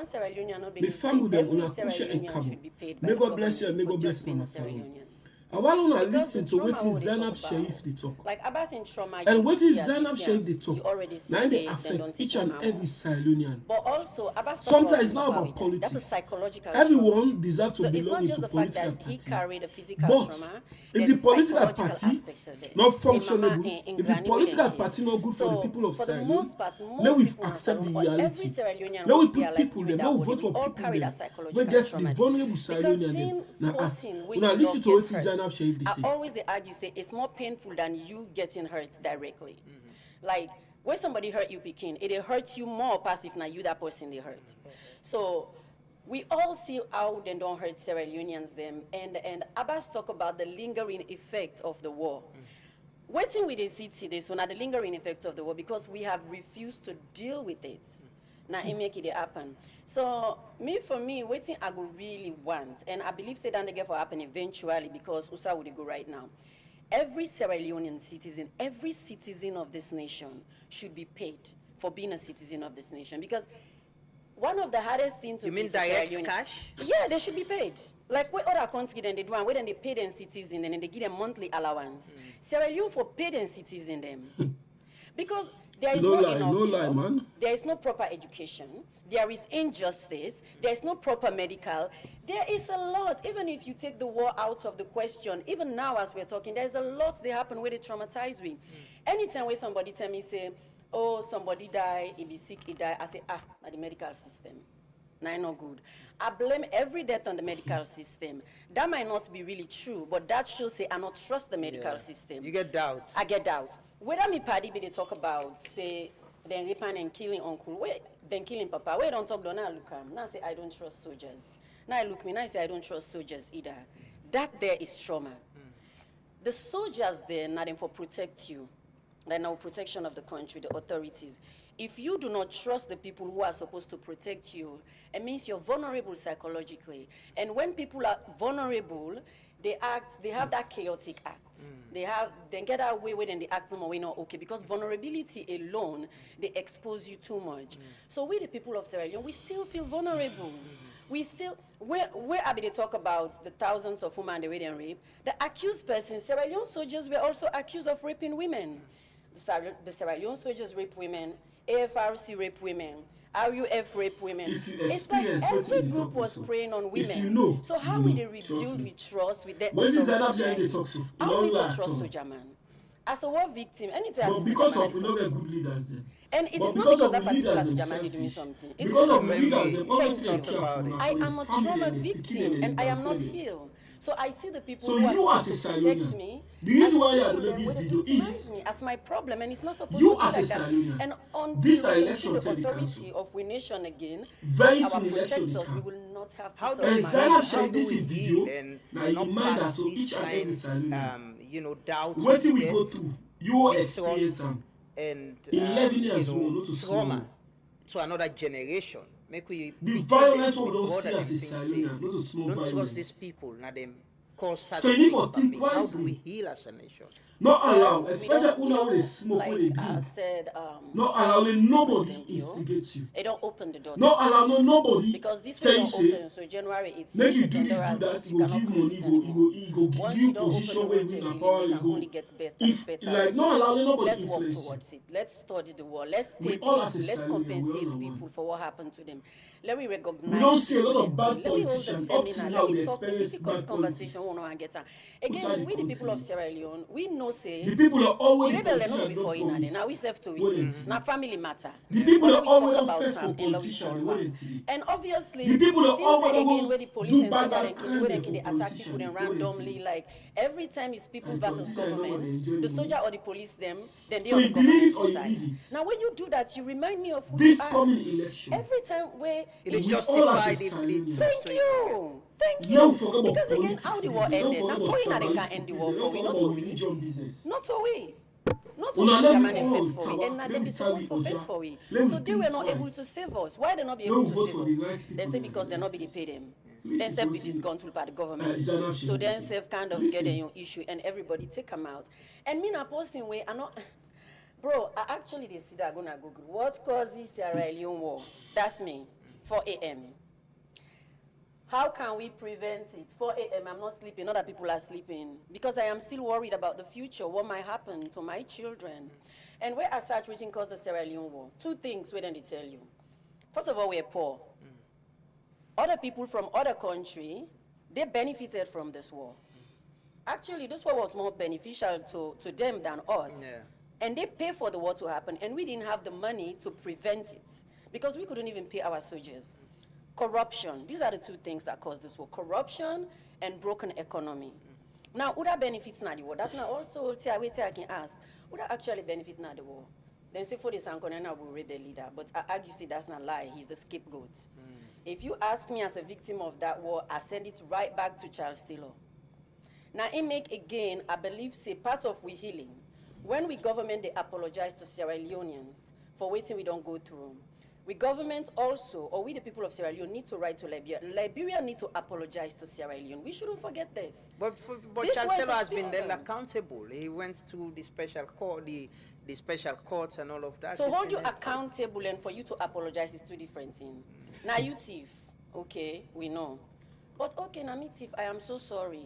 one Sierra Leonean not Me being family paid. them Every una Sierra kusha and Leonean cabo. should be paid by May the God bless you and government may for God bless just being Mama a Sierra Salon. Leonean. And while una Because the listen to what trauma is they talk Zainab about, Sharif they talk. like Abbas in trauma, And you what see is as you Zainab see Sharif am, they talk? you already see Now they say them affect don't take each am and every out. Sierra Leonean. But also, Abbas talk Sometimes about it's him not papa about with that. That's a politics. psychological trauma. Everyone deserves to So it's belong not just into the fact political that he party. carried a physical But trauma. if There's the a political psychological party aspect of it. not In Mama, functionable, in if the Granny, political kill. party not good for the So people of for the Sierra Leone, most part, let most we people in accept the Salon, or every reality. Sierra Leonean Let we would be put alive people with them, let that we body. vote We for all people carry them. that We psychological get the trauma. vulnerable Sierra Because Leonean them. seeing Now ask, person where when I you listen love to get what is hurt, Zainab Sharif they I say. always they argue say it's more painful than you getting hurt directly. Like when somebody hurt you, Pekin, it hurts you more passive than you that person they hurt. So we all see how they don't hurt Sierra Leoneans them, and Abbas talk about the lingering effect of the war. Waiting with the city, they so now the lingering effect of the war because we have refused to deal with it. Now it make it happen. So for me, waiting I go really want, and I believe say that they get for happen eventually because USA would go right now. Every Sierra Leonean citizen, every citizen of this nation should be paid for being a citizen of this nation because one of the hardest things to You be mean Sierra direct Leonean- cash? Yeah, they should be paid. Like what other countries then they do and where then they pay them citizen and then they give them monthly allowance. Sierra Leone for pay them citizen them. Because there is No not lie, enough no job, lie, man. there is no proper education, there is injustice, there is no proper medical, there is a lot. Even if you take the war out of the question, even now as we're talking, there's a lot that happen where they traumatize me. Anytime where somebody tell me say, oh, somebody die, he be sick, he die, I say, na the medical system. Nah, not good. I blame every death on the medical system. That might not be really true, but that shows say I not trust the medical system. You get doubt. I get doubt. Whether me party be they talk about say then raping and killing uncle, wait, then killing papa. Where don't talk, don't I look am. Now say I don't trust soldiers. Now I look me, now I say I don't trust soldiers either. That there is trauma. The soldiers there, not them for protect you. Like now protection of the country, the authorities. If you do not trust the people who are supposed to protect you, it means you're vulnerable psychologically. And when people are vulnerable, they have that chaotic act. They get that way when they act more, we not okay. Because vulnerability alone, they expose you too much. So we the people of Sierra Leone, we still feel vulnerable. We still, where they talk about the thousands of women they rape and rape, the accused persons, Sierra Leone soldiers were also accused of raping women. The Sierra Leone soldiers rape women, AFRC rape women, RUF rape women. It's like every group was preying on women. If you know, so how you will know, they rebuild with trust with their When is Zainab authority? Sharif they talk so? How we Don't lie for at trust all. soldier man? As a war victim, anything as But a because soldier of we man don't is get good something. leaders then. And it But is not because because of that the particular leaders soldier man is doing themselves, something. It's because of because the Maybe leaders, them always thank take you. care for now. I am a trauma victim and I am not healed. healed. So I see the people So who are you as supposed a to protect Sierra Leonean, me. the reason as why you are people making where this they video victimize is me as my problem, and it's not supposed you to be as a like that. Sierra Leonean, And this until we election see tell the the authority council. of we nation again, Very as our soon election protectors, will we come. will not have How peace do of we And mind. Zainab how Sharif do this we video, heal and now you not mind that pass to this each and every Sierra kind Leonean. doubt What we get, go through, you experience mistrust some. and 11 years old, not to trauma small. to another generation. Make we The picture violence them we with don't God see and as a them Sierra think, say, Leonean, not a small don't trust violence. these people. Now them cause So you need to certain think thing. How do we wisely. heal as a nation? Not allow, We especially don't, when they smoke, like when they I drink. said, Not allowing Mr. nobody President Bio, instigate you. it don't open the door. Not to allow this. nobody Because this tell way you don't say, open, so January 18th, make you do September this, has do that, got, you you go cannot give close money, it go anymore. you go give Once you you don't open position the where way you to need healing, power it you can go. only get better If and better. like not allowing nobody Let's work influence you. towards it. Let's study the war. Let's pay We all people. as a Let's Sierra Leonean, we all compensate are people one. for what happened to them. Let me recognize We don't see a lot people of and bad let me hold the politicians up till seminar. now. Let We me talk the experience difficult bad conversation politics. we want to get on. Outside Again, the we the people of country. Sierra Leone, we know say The people are always the the rebel they not politicians before don't in now we promise. serve to Wait receive. until Now family matter. the people But are let we talk always about first for and let we politicians. solve Wait am. until And obviously, the people are things always say again where the police do and soldier bad and kill, crime where they for attack people politicians. then Wait randomly. until Like every time it's people and versus politicians don't want to enjoy government, the the soldier money. or the police them, then they So on you the believe it government or you side. leave it. Now when you do that, you remind me of who This you are. coming election, Every time where It is We all as a justified if Sierra they Leonean. thank so you. Thank you don't you. forget about Because again, politics how the war business. Don't ended. Now forget about for you, they can tribalistic end the business. war for Don't we. forget Not about to we. religion business. Not away. Not Una always let German me and all fight for we. tawa, And now let them me be tell supposed you, to fight Oja, for we. let So me they were think not able twice. to save us. Why they not be Let able me to vote save for us? the right Then people say in because the they're not be right pay place. them. Listen Then to self be what you- disgruntled by the government. Zainab So Sharif then say. self kind of Listen. get your issue and everybody take them out. And me na posting way I not bro, I actually they see that gonna Google what causes Sierra Leone war. That's me. 4 a.m. How can we prevent it? 4 a.m. I'm not sleeping, other people are sleeping. Because I am still worried about the future, what might happen to my children. And where are such which caused the Sierra Leone war? Two things, where then they tell you. First of all, we're poor. Other people from other country, they benefited from this war. Actually, this war was more beneficial to them than us. Yeah. And they pay for the war to happen, and we didn't have the money to prevent it because we couldn't even pay our soldiers. Corruption, these are the two things that caused this war. Corruption and broken economy. Now, who that benefits now the war? That's not also I can ask. Who that actually benefit now the war? Then say for the Sankonena will rebel leader, but I argue say that's not lie. He's the scapegoat. If you ask me as a victim of that war, I send it right back to Charles Taylor. Now, it make again, I believe, say part of we healing. When we government, they apologize to Sierra Leoneans for waiting we don't go through. We government also, or we the people of Sierra Leone, need to write to Liberia. Liberia need to apologize to Sierra Leone. We shouldn't forget this. But This Charles was Taylor a has been spill. then accountable. He went to the special court, the special courts and all of that. To He's hold you been accountable and for you to apologize is two different things. Now you thief, okay, we know. But okay, now me thief, I am so sorry.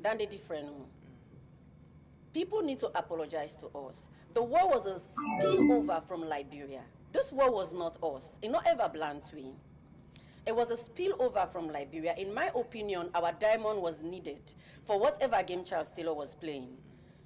Then they different. No? People need to apologize to us. The war was a spillover from Liberia. This war was not us. It not ever blunt we. It was a spillover from Liberia. In my opinion, our diamond was needed for whatever game Charles Taylor was playing.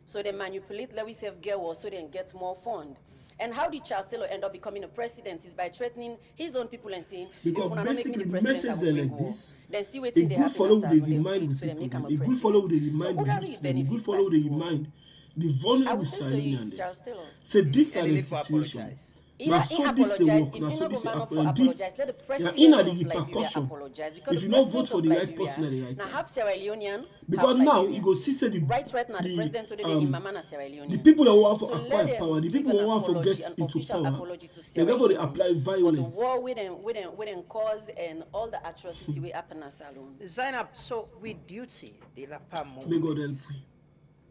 So they manipulate Lewis F. Gale so they can get more fund. And how did Charles Taylor end up becoming a president is by threatening his own people and saying, Because if una not make me basically the the president, message I will like make war. this, Then see a what they good happen follow outside they when they remind fix, with so they people. make him A good follow they president. remind So the who youths that them. A really good benefit follow by they this war? remind the I vulnerable will say to Sierra you, Leonean. Charles Taylor. Say this And are he the need to situation. apologize. Now Either so he this they apologize, work. if Now he so not go this they man up for happen. This apologize, let the yeah, president in the of Liberia repercussion. apologize. Because If the you not vote president for of the right Liberia, person at the right now time. have Sierra Leonean, Because have now Liberian. you go see say the Right now, the president today in Mama na Sierra the Leonean. people that want to So acquire let them power, the give people an who want to apology, get an into official power, apology to they Sierra therefore they Leone apply for the violence. war with them cause and all the atrocity we happen in Salon. Zainab, so with duty, the Lapa May God help movement, we.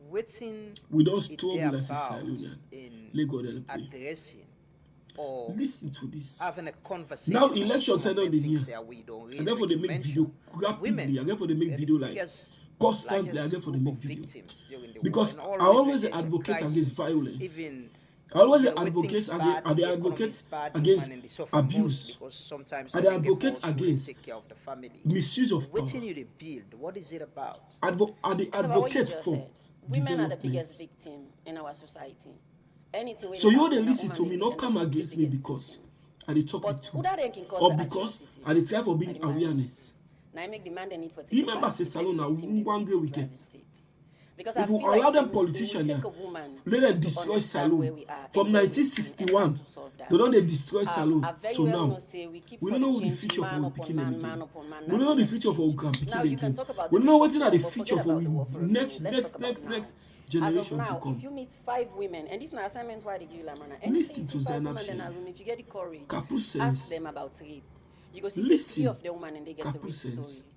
waiting We don't it struggle there as a about Sierra Leonean. in May God help we. addressing or Listen to this. having a conversation. Now on election some of turn on the things near. that we don't raise, And therefore they which you make video mentioned. rapidly. Women And therefore they make were the video like biggest, constantly. And largest therefore they group make of video. victims during the Because war. And I always there's a advocate crisis. against violence. Even I always you know, when advocate things against bad, and they the economy advocate is bad, against women, they suffer most abuse. because sometimes And they they make advocate efforts to against take care of the family. misuse of power. Waiting you to build, what is it about? And they It's about what you advocate just for said. Women are the biggest development. victim in our society. Anything we So do you happen, they na listen woman to dey me, end not up come being the against me biggest because victim. I dey talk But with who you. that then can cause Or the because atrocity? I dey try for Na being the man. awareness. Now I make the man the need for You take remember back say seat, Salon make na the victim dey one take girl we the driving get. seat. Because I If we feel like allow say them it politicians will here, take a woman let them to destroy understand where Salon. we are From and where we've been and 1961, how to solve that. they don't they destroy I Salon. very So well now, know say we keep we don't know for the change future of man our upon picking man, again. man upon man. We don't know nothing the will future of our change. grand Now picking you can again. talk about We the don't know big what are the picture, but future forget for about the war for a minute. next Let's talk about now. next As of generation to now, come. if you meet 5 women, and this is an assignment why they give you Lamana, Listen to 5 Zainab women in a Sheriff. room, if you get the courage, Kapu ask sense. them about rape. You go see Listen. 3 of the women and they get a Kapu rape sense. story.